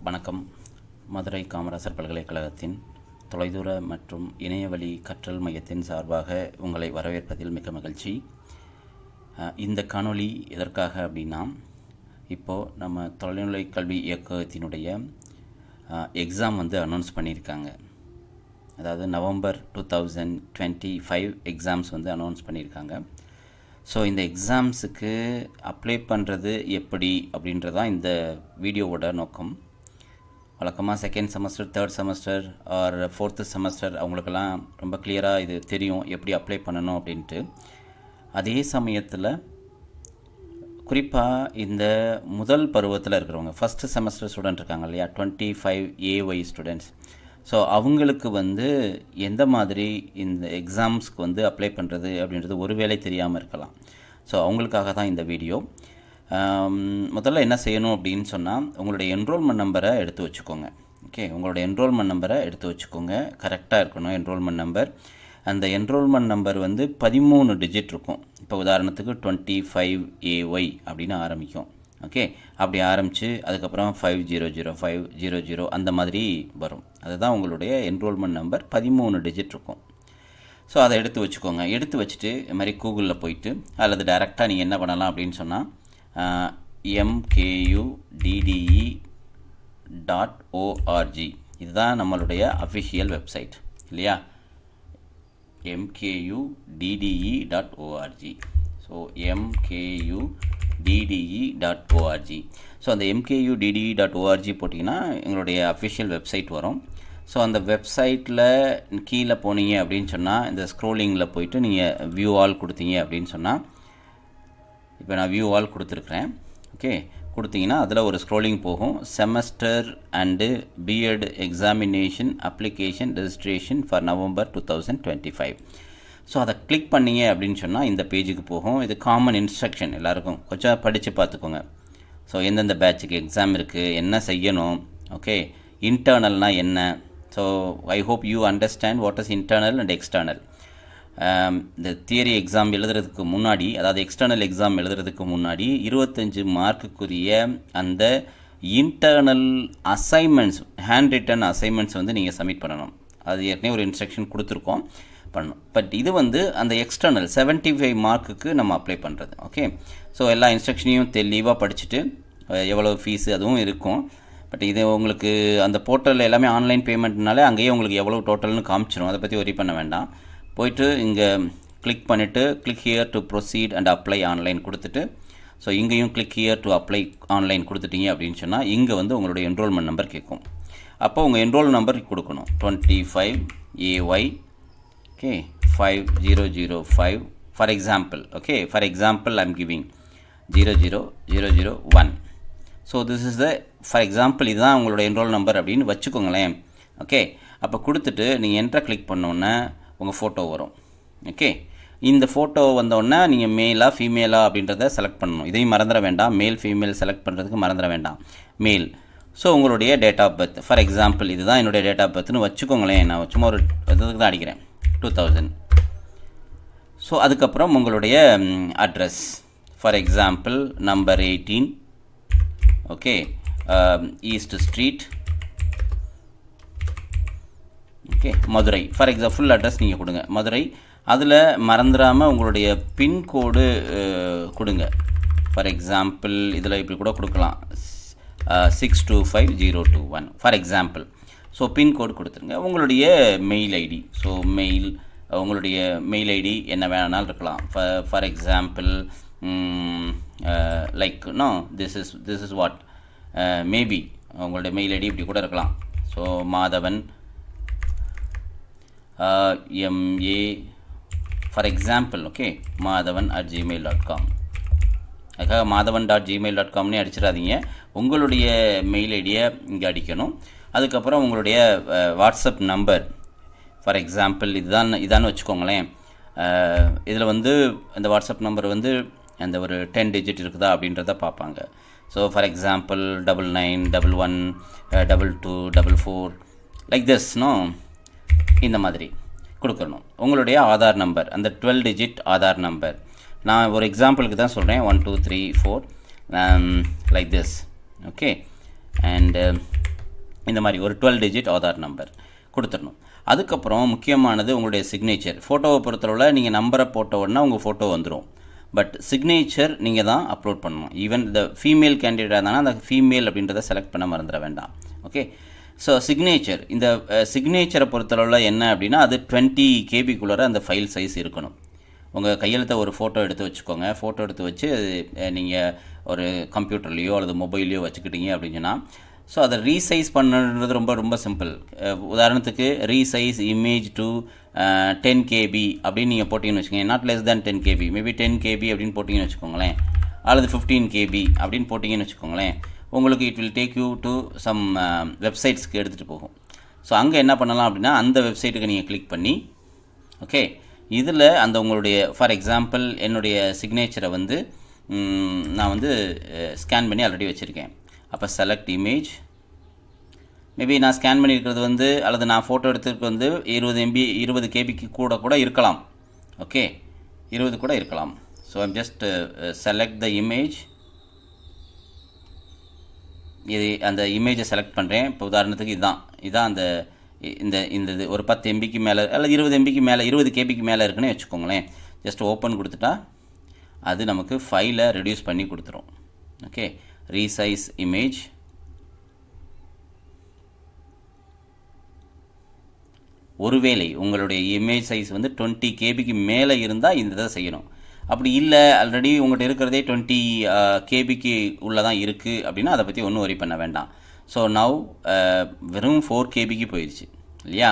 வணக்கம். மதுரை காமராசர் பல்கலைக்கழகத்தின் தொலைதூர மற்றும் இணையவழி கற்றல் மையத்தின் சார்பாக உங்களை வரவேற்பதில் மிக்க மகிழ்ச்சி. இந்த காணொளி எதற்காக அப்படின்னா, இப்போது நம்ம தொலைநிலை கல்வி இயக்கத்தினுடைய எக்ஸாம் அனௌன்ஸ் பண்ணியிருக்காங்க. அதாவது நவம்பர் 2025 எக்ஸாம்ஸ் அனௌன்ஸ் பண்ணியிருக்காங்க. ஸோ இந்த எக்ஸாம்ஸுக்கு அப்ளை பண்ணுறது எப்படி அப்படின்றதான் இந்த வீடியோவோட நோக்கம். வழக்கமாக second semester, third semester or fourth semester அவங்களுக்கெல்லாம் ரொம்ப கிளியராக இது தெரியும் எப்படி அப்ளை பண்ணணும் அப்படின்ட்டு. அதே சமயத்தில் குறிப்பாக இந்த முதல் பருவத்தில் இருக்கிறவங்க, ஃபஸ்ட்டு செமஸ்டர் ஸ்டூடெண்ட் இருக்காங்க இல்லையா, 25 AY ஸ்டூடெண்ட்ஸ். ஸோ அவங்களுக்கு எந்த மாதிரி இந்த எக்ஸாம்ஸ்க்கு அப்ளை பண்ணுறது அப்படின்றது ஒருவேளை தெரியாமல் இருக்கலாம். ஸோ அவங்களுக்காக தான் இந்த வீடியோ. முதல்ல என்ன செய்யணும் அப்படின்னு சொன்னால், உங்களுடைய என்ரோல்மெண்ட் நம்பரை எடுத்து வச்சுக்கோங்க. ஓகே, உங்களோட என்ரோல்மெண்ட் நம்பரை எடுத்து வச்சுக்கோங்க. கரெக்டாக இருக்கணும் என்ரோல்மெண்ட் நம்பர். அந்த என்ரோல்மெண்ட் நம்பர் 13 டிஜிட் இருக்கும். இப்போ உதாரணத்துக்கு 25 AY அப்படின்னு ஆரம்பிக்கும். ஓகே, அப்படி ஆரம்பித்து அதுக்கப்புறம் 500500 அந்த மாதிரி வரும். அதுதான் உங்களுடைய என்ரோல்மெண்ட் நம்பர். 13 டிஜிட் இருக்கும். ஸோ அதை எடுத்து வச்சுக்கோங்க. எடுத்து வச்சுட்டு இது மாதிரி கூகுளில் போயிட்டு அல்லது டைரெக்டாக நீங்கள் என்ன பண்ணலாம் அப்படின்னு சொன்னால், mkuDDE.org இதுதான் நம்மளுடைய அஃபிஷியல் வெப்சைட் இல்லையா, mkuDDE.org. So mkuDDE.org. ஸோ அந்த mkuDDE.org போட்டிங்கன்னா எங்களுடைய அஃபிஷியல் வெப்சைட் வரும். ஸோ அந்த வெப்சைட்டில் கீழே போனீங்க அப்படின்னு சொன்னால், இந்த ஸ்க்ரோலிங்கில் போயிட்டு நீங்கள் வியூ ஆல் கொடுத்தீங்க அப்படின்னு சொன்னால், இப்போ நான் வியூ ஆல் கொடுத்துருக்குறேன். ஓகே, கொடுத்தீங்கன்னா அதில் ஒரு ஸ்க்ரோலிங் போகும். Semester and BEd examination application registration for November 2025. So அதை கிளிக் பண்ணிங்க அப்படின்னு சொன்னால் இந்த பேஜுக்கு போகும். இது காமன் இன்ஸ்ட்ரக்ஷன், எல்லாருக்கும் கொஞ்சம் படித்து பார்த்துக்கோங்க. ஸோ எந்தெந்த பேட்சுக்கு எக்ஸாம் இருக்குது, என்ன செய்யணும், ஓகே, இன்டர்னல்னால் என்ன. So I hope you understand what is internal and external. இந்த தியரி எக்ஸாம் எழுதுறதுக்கு முன்னாடி, அதாவது எக்ஸ்டர்னல் எக்ஸாம் எழுதுறதுக்கு முன்னாடி 25 மார்க்குக்குரிய அந்த internal assignments, hand return assignments நீங்கள் சப்மிட் பண்ணணும். அது ஏற்கனவே ஒரு இன்ஸ்ட்ரக்ஷன் கொடுத்துருக்கோம், பண்ணணும். பட் இது அந்த எக்ஸ்டர்னல் 75 மார்க்குக்கு நம்ம அப்ளை பண்ணுறது. ஓகே, ஸோ எல்லா இன்ஸ்ட்ரக்ஷனையும் தெளிவாக படிச்சுட்டு எவ்வளோ ஃபீஸு அதுவும் இருக்கும். பட் இது உங்களுக்கு அந்த போர்ட்டலில் எல்லாமே ஆன்லைன் பேமெண்ட்னாலே அங்கேயே உங்களுக்கு எவ்வளோ டோட்டல்னு காமிச்சிடும். அதை பற்றி ஒரி பண்ண வேண்டாம். போயிட்டு இங்கே கிளிக் பண்ணிவிட்டு click here to proceed and apply online கொடுத்துட்டு, ஸோ இங்கேயும் click here to apply online கொடுத்துட்டீங்க அப்படின்னு சொன்னால் இங்கே உங்களுடைய என்ரோல்மெண்ட் நம்பர் கேட்கும். அப்போ உங்கள் என்ரோல் நம்பர் கொடுக்கணும். 25 AY, okay, 5005 for example. Okay, for example I am giving 00001. So this is the for example, இதுதான் உங்களோட என்ரோல் நம்பர் அப்படின்னு வச்சுக்கோங்களேன். ஓகே, அப்போ கொடுத்துட்டு நீங்கள் என்ட்ரை கிளிக் பண்ணோன்னே உங்கள் ஃபோட்டோ வரும். ஓகே, இந்த ஃபோட்டோ வந்தோடனே நீங்கள் மேலா ஃபீமேலா அப்படின்றத செலக்ட் பண்ணணும். இதையும் மறந்துட வேண்டாம், மேல் ஃபீமேல் செலக்ட் பண்ணுறதுக்கு மறந்துட வேண்டாம். மேல். ஸோ உங்களுடைய date of birth, for example இதுதான் என்னுடைய டேட் ஆஃப் பர்த்னு வச்சுக்கோங்களேன். நான் சும்மா ஒரு இதுக்கு தான் அடிக்கிறேன், 2000. ஸோ அதுக்கப்புறம் உங்களுடைய address, for example number 18, okay, east street, okay, Madurai. For example full address நீங்கள் கொடுங்க, மதுரை. அதில் மறந்துடாமல் உங்களுடைய பின்கோடு கொடுங்க. ஃபார் எக்ஸாம்பிள் இதில் இப்படி கூட கொடுக்கலாம், 625021 ஃபார் எக்ஸாம்பிள். ஸோ பின்கோடு கொடுத்துருங்க. உங்களுடைய மெயில் ஐடி, ஸோ மெயில், உங்களுடைய மெயில் ஐடி என்ன வேணாலும் இருக்கலாம். For example like no this is what maybe உங்களுடைய மெயில் ஐடி இப்படி கூட இருக்கலாம். So Madhavan MA for example, okay, madhavan@gmail.com. அதுக்காக madhavan.gmail.comனே அடிச்சிடாதீங்க. உங்களுடைய மெயில் ஐடியை இங்கே அடிக்கணும். அதுக்கப்புறம் உங்களுடைய வாட்ஸ்அப் நம்பர், ஃபார் எக்ஸாம்பிள் இதான்னு வச்சுக்கோங்களேன். இதில் இந்த வாட்ஸ்அப் நம்பர் அந்த ஒரு 10 டிஜிட் இருக்குதா அப்படின்றத பார்ப்பாங்க. So for example 99112244 like this no, இந்த மாதிரி கொடுக்கணும். உங்களுடைய ஆதார் நம்பர், அந்த 12 டிஜிட் ஆதார் நம்பர். நான் ஒரு எக்ஸாம்பிளுக்கு தான் சொல்கிறேன், 1 2 3 4 லைக் திஸ். ஓகே, அண்ட் இந்த மாதிரி ஒரு 12 டிஜிட் ஆதார் நம்பர் கொடுத்துடணும். அதுக்கப்புறம் முக்கியமானது உங்களுடைய சிக்னேச்சர். ஃபோட்டோவை பொறுத்தளவில் நீங்கள் நம்பரை போட்ட உடனே உங்கள் ஃபோட்டோ வந்துடும். பட் சிக்னேச்சர் நீங்கள் தான் அப்லோட் பண்ணணும். ஈவன் இந்த ஃபீமேல் கேண்டிடேட்டாக இருந்தாங்கன்னா அந்த ஃபீமேல் அப்படின்றத செலக்ட் பண்ண மறந்துட வேண்டாம். ஓகே, ஸோ சிக்னேச்சர், இந்த சிக்னேச்சரை பொறுத்தளவில் என்ன அப்படின்னா அது 20 கேபிக்குள்ளே அந்த ஃபைல் சைஸ் இருக்கணும். உங்கள் கையெழுத்தை ஒரு ஃபோட்டோ எடுத்து வச்சுக்கோங்க. ஃபோட்டோ எடுத்து வச்சு நீங்கள் ஒரு கம்ப்யூட்டர்லேயோ அல்லது மொபைல்லையோ வச்சுக்கிட்டீங்க அப்படின்னா ஸோ அதை ரீசைஸ் பண்ணுறது ரொம்ப ரொம்ப சிம்பிள். உதாரணத்துக்கு ரீசைஸ் இமேஜ் டு 10 KB அப்படின்னு நீங்கள் போட்டிங்கன்னு வச்சுக்கோங்க. Not less than 10 KB, maybe 10 KB அப்படின்னு போட்டிங்கன்னு வச்சுக்கோங்களேன், அல்லது 15 KB அப்படின்னு போட்டிங்கன்னு வச்சுக்கோங்களேன். உங்களுக்கு it will take you to some வெப்சைட்ஸ்க்கு எடுத்துகிட்டு போகும். ஸோ அங்கே என்ன பண்ணலாம் அப்படின்னா அந்த வெப்சைட்டுக்கு நீங்கள் கிளிக் பண்ணி ஓகே இதில் அந்த உங்களுடைய ஃபார் எக்ஸாம்பிள் என்னுடைய சிக்னேச்சரை வந்து நான் வந்து ஸ்கேன் பண்ணி ஆல்ரெடி வச்சுருக்கேன். அப்போ செலக்ட் இமேஜ், மேபி நான் ஸ்கேன் பண்ணியிருக்கிறது வந்து அல்லது நான் ஃபோட்டோ எடுத்துருக்கு வந்து 20 MB 20 KBக்கு கூட இருக்கலாம். ஓகே, 20 கூட இருக்கலாம். So I'm just select the image. இது அந்த இமேஜை செலக்ட் பண்ணுறேன். இப்போ உதாரணத்துக்கு இதுதான் அந்த இந்த இது ஒரு 10 MBக்கு மேலே அல்லது 20 MBக்கு மேலே 20 KBக்கு மேலே இருக்குன்னு வச்சுக்கோங்களேன். ஜஸ்ட் ஓப்பன் கொடுத்துட்டா அது நமக்கு ஃபைலை ரெடியூஸ் பண்ணி கொடுத்துரும். Okay, resize image. ஒருவேளை உங்களுடைய இமேஜ் சைஸ் வந்து 20 KBக்கு மேலே இருந்தால் இந்த இதை செய்யணும். அப்படி இல்லை, ஆல்ரெடி உங்கள்கிட்ட இருக்கிறதே 20 KBக்கு உள்ளே தான் இருக்குது அப்படின்னா அதை பற்றி ஒன்றும் வரி பண்ண வேண்டாம். ஸோ நவ் வெறும் 4 KBக்கு போயிடுச்சு இல்லையா.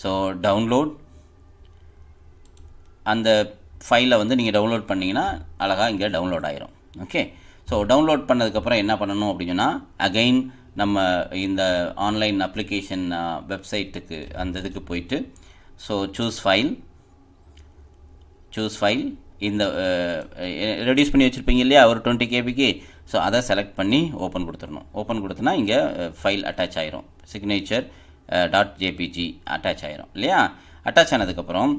ஸோ டவுன்லோட், அந்த ஃபைலை வந்து நீங்கள் டவுன்லோட் பண்ணிங்கன்னா அழகாக இங்கே டவுன்லோட் ஆகிரும். ஓகே, ஸோ டவுன்லோட் பண்ணதுக்கப்புறம் என்ன பண்ணணும் அப்படின்னா அகைன் நம்ம இந்த ஆன்லைன் அப்ளிகேஷன் வெப்சைட்டுக்கு அந்த இதுக்கு போயிட்டு ஸோ சூஸ் ஃபைல் இந்த ரெடியூஸ் பண்ணி வச்சுருப்பீங்க இல்லையா ஒரு 20 KBக்கு. ஸோ அதை செலக்ட் பண்ணி ஓப்பன் கொடுத்துடணும். ஓப்பன் கொடுத்தனா இங்கே ஃபைல் அட்டாச் ஆகிரும். சிக்னேச்சர் .jpg அட்டாச் ஆகிரும் இல்லையா. அட்டாச் ஆனதுக்கப்புறம்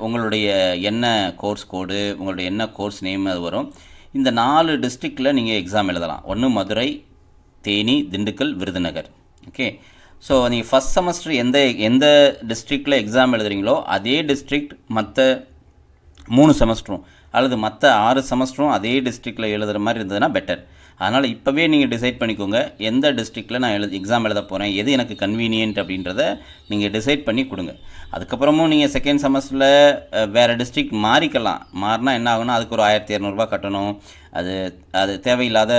உங்களுடைய என்ன கோர்ஸ் கோடு, உங்களுடைய என்ன கோர்ஸ் நேம் அது வரும். இந்த 4 டிஸ்ட்ரிக்டில் நீங்கள் எக்ஸாம் எழுதலாம். ஒன்று மதுரை, தேனி, திண்டுக்கல், விருதுநகர். ஓகே, ஸோ நீங்கள் ஃபஸ்ட் செமஸ்டர் எந்த டிஸ்ட்ரிக்டில் எக்ஸாம் எழுதுறீங்களோ அதே டிஸ்ட்ரிக்ட் மற்ற 3 செமஸ்டரும் அல்லது மற்ற 6 செமஸ்டரும் அதே டிஸ்ட்ரிக்டில் எழுதுகிற மாதிரி இருந்ததுன்னா பெட்டர். அதனால் இப்போவே நீங்கள் டிசைட் பண்ணிக்கோங்க எந்த டிஸ்ட்ரிக்டில் நான் எக்ஸாம் எழுத போகிறேன், எது எனக்கு கன்வீனியன்ட் அப்படின்றத நீங்கள் டிசைட் பண்ணி கொடுங்க. அதுக்கப்புறமும் நீங்கள் செகண்ட் செமஸ்டரில் வேறு டிஸ்ட்ரிக்ட் மாறிக்கலாம். மாறினா என்ன ஆகுனா அதுக்கு ஒரு 1200 கட்டணும். அது தேவையில்லாத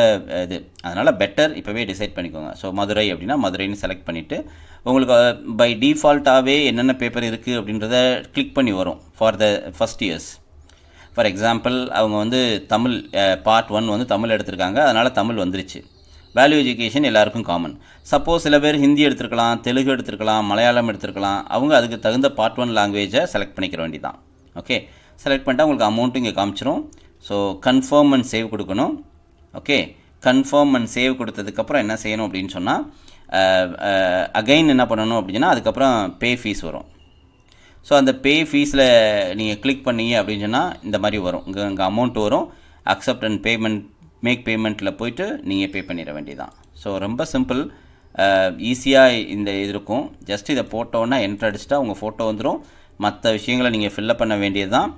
இது. அதனால் பெட்டர் இப்போவே டிசைட் பண்ணிக்கோங்க. ஸோ மதுரை அப்படின்னா மதுரைன்னு செலக்ட் பண்ணிவிட்டு உங்களுக்கு பை டிஃபால்ட்டாகவே என்னென்ன பேப்பர் இருக்குது அப்படின்றத கிளிக் பண்ணி வரும் for the first years. For example அவங்க வந்து தமிழ் பார்ட் 1 வந்து தமிழ் எடுத்திருக்காங்க, அதனால் தமிழ் வந்துருச்சு. வேல்யூ எஜுகேஷன் எல்லாருக்கும் காமன். சப்போஸ் சில பேர் ஹிந்தி எடுத்திருக்கலாம், தெலுங்கு எடுத்திருக்கலாம், மலையாளம் எடுத்திருக்கலாம். அவங்க அதுக்கு தகுந்த பார்ட் 1 லாங்குவேஜை செலக்ட் பண்ணிக்கிற வேண்டியதான். ஓகே, செலக்ட் பண்ணிட்டா உங்களுக்கு அமௌண்ட்டு இங்கே காமிச்சிரும். ஸோ கன்ஃபார்ம் அண்ட் சேவ் கொடுக்கணும். ஓகே, கன்ஃபார்ம் அண்ட் சேவ் கொடுத்ததுக்கப்புறம் என்ன செய்யணும் அப்படின்னு சொன்னால் அகைன் என்ன பண்ணணும் அப்படின்னா அதுக்கப்புறம் பே ஃபீஸ் வரும். ஸோ அந்த பே ஃபீஸில் நீங்கள் கிளிக் பண்ணீங்க அப்படின்னு சொன்னால் இந்த மாதிரி வரும். இங்கே அமௌண்ட் வரும். அக்செப்ட் அண்ட் பேமெண்ட் மேக் பேமெண்ட்டில் போய்ட்டு நீங்கள் பே பண்ணிட வேண்டியதான். ஸோ ரொம்ப சிம்பிள், ஈஸியாக இந்த இது இருக்கும். ஜஸ்ட் இதை போட்டோன்னா என்ட்ரு அடிச்சிட்டா உங்கள் ஃபோட்டோ வந்துடும். மற்ற விஷயங்களை நீங்கள் ஃபில்லப் பண்ண வேண்டியது தான்.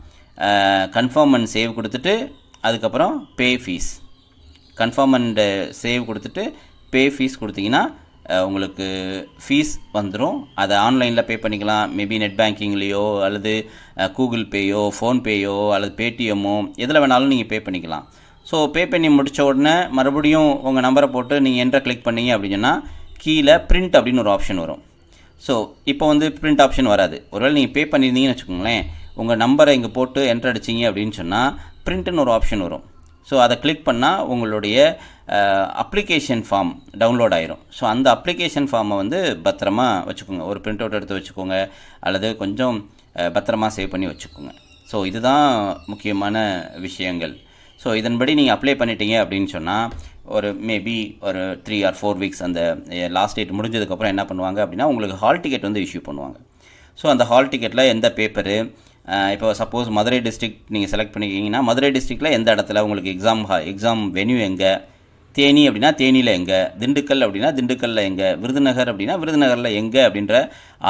கன்ஃபார்ம் அண்ட் சேவ் கொடுத்துட்டு அதுக்கப்புறம் பே ஃபீஸ், கன்ஃபார்ம் அண்ட் சேவ் கொடுத்துட்டு பே ஃபீஸ் கொடுத்தீங்கன்னா உங்களுக்கு ஃபீஸ் வந்துடும். அதை ஆன்லைனில் பே பண்ணிக்கலாம். மேபி நெட் பேங்கிங்லேயோ அல்லது கூகுள் பேயோ, ஃபோன்பேயோ அல்லது பேடிஎம்மோ எதில் வேணாலும் நீங்கள் பே பண்ணிக்கலாம். ஸோ பே பண்ணி முடித்த உடனே மறுபடியும் உங்கள் நம்பரை போட்டு நீங்கள் என்ட்ரை கிளிக் பண்ணீங்க அப்படின்னா கீழே பிரிண்ட் அப்படின்னு ஒரு ஆப்ஷன் வரும். ஸோ இப்போ வந்து பிரிண்ட் ஆப்ஷன் வராது. ஒருவேளை நீங்கள் பே பண்ணியிருந்தீங்கன்னு வச்சுக்கோங்களேன், உங்கள் நம்பரை இங்கே போட்டு என்ட்ரு அடிச்சிங்க அப்படின்னு சொன்னால் பிரிண்ட்டுன்னு ஒரு ஆப்ஷன் வரும். ஸோ அதை கிளிக் பண்ணால் உங்களுடைய அப்ளிகேஷன் ஃபார்ம் டவுன்லோட் ஆயிரும். ஸோ அந்த அப்ளிகேஷன் ஃபார்மை வந்து பத்திரமா வச்சுக்கோங்க. ஒரு பிரிண்ட் அவுட் எடுத்து வச்சுக்கோங்க அல்லது கொஞ்சம் பத்திரமா சேவ் பண்ணி வச்சுக்கோங்க. ஸோ இதுதான் முக்கியமான விஷயங்கள். ஸோ இதன்படி நீங்கள் அப்ளை பண்ணிட்டீங்க அப்படின்னு சொன்னால் ஒரு மேபி ஒரு 3 or 4 வீக்ஸ் அந்த லாஸ்ட் டேட் முடிஞ்சதுக்கப்புறம் என்ன பண்ணுவாங்க அப்படின்னா உங்களுக்கு ஹால் டிக்கெட் வந்து இஷ்யூ பண்ணுவாங்க. ஸோ அந்த ஹால் டிக்கெட்டில் எந்த பேப்பரு, இப்போ சப்போஸ் மதுரை டிஸ்ட்ரிக்ட் நீங்கள் செலக்ட் பண்ணிக்கிங்கன்னா மதுரை டிஸ்ட்ரிக்டில் எந்த இடத்துல உங்களுக்கு எக்ஸாம் வென்யூ எங்கே, தேனி அப்படின்னா தேனியில் எங்கே, திண்டுக்கல் அப்படின்னா திண்டுக்கல்லில் எங்கே, விருதுநகர் அப்படின்னா விருதுநகரில் எங்கே அப்படின்ற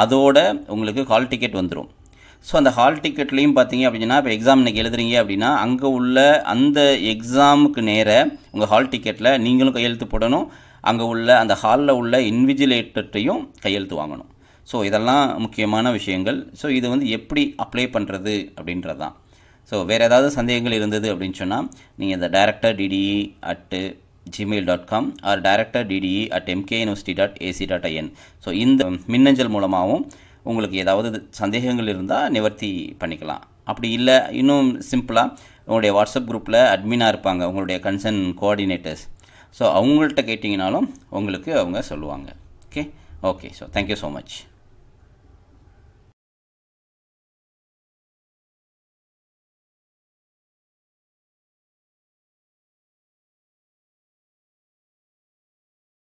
அதோட உங்களுக்கு ஹால் டிக்கெட் வந்துடும். ஸோ அந்த ஹால் டிக்கெட்லேயும் பார்த்தீங்க அப்படின்னா இப்போ எக்ஸாம் இன்றைக்கி எழுதுறீங்க அப்படின்னா அங்கே உள்ள அந்த எக்ஸாமுக்கு நேர உங்கள் ஹால் டிக்கெட்டில் நீங்களும் கையெழுத்து போடணும், அங்கே உள்ள அந்த ஹாலில் உள்ள இன்விஜிலேட்டர்ட்டையும் கையெழுத்து வாங்கணும். ஸோ இதெல்லாம் முக்கியமான விஷயங்கள். ஸோ இது வந்து எப்படி அப்ளை பண்ணுறது அப்படின்றது தான். ஸோ வேறு ஏதாவது சந்தேகங்கள் இருந்தது அப்படின்னு சொன்னால் நீங்கள் இந்த directorDDE@gmail.com ஆர் directorDDE@mkuniversity.ac.in ஸோ இந்த மின்னஞ்சல் மூலமாகவும் உங்களுக்கு ஏதாவது சந்தேகங்கள் இருந்தால் நிவர்த்தி பண்ணிக்கலாம். அப்படி இல்லை இன்னும் சிம்பிளாக உங்களுடைய வாட்ஸ்அப் குரூப்பில் அட்மினாக இருப்பாங்க உங்களுடைய கன்சர்ன் கோஆர்டினேட்டர்ஸ். ஸோ அவங்கள்ட்ட கேட்டிங்கனாலும் உங்களுக்கு அவங்க சொல்லுவாங்க. Okay so thank you so much.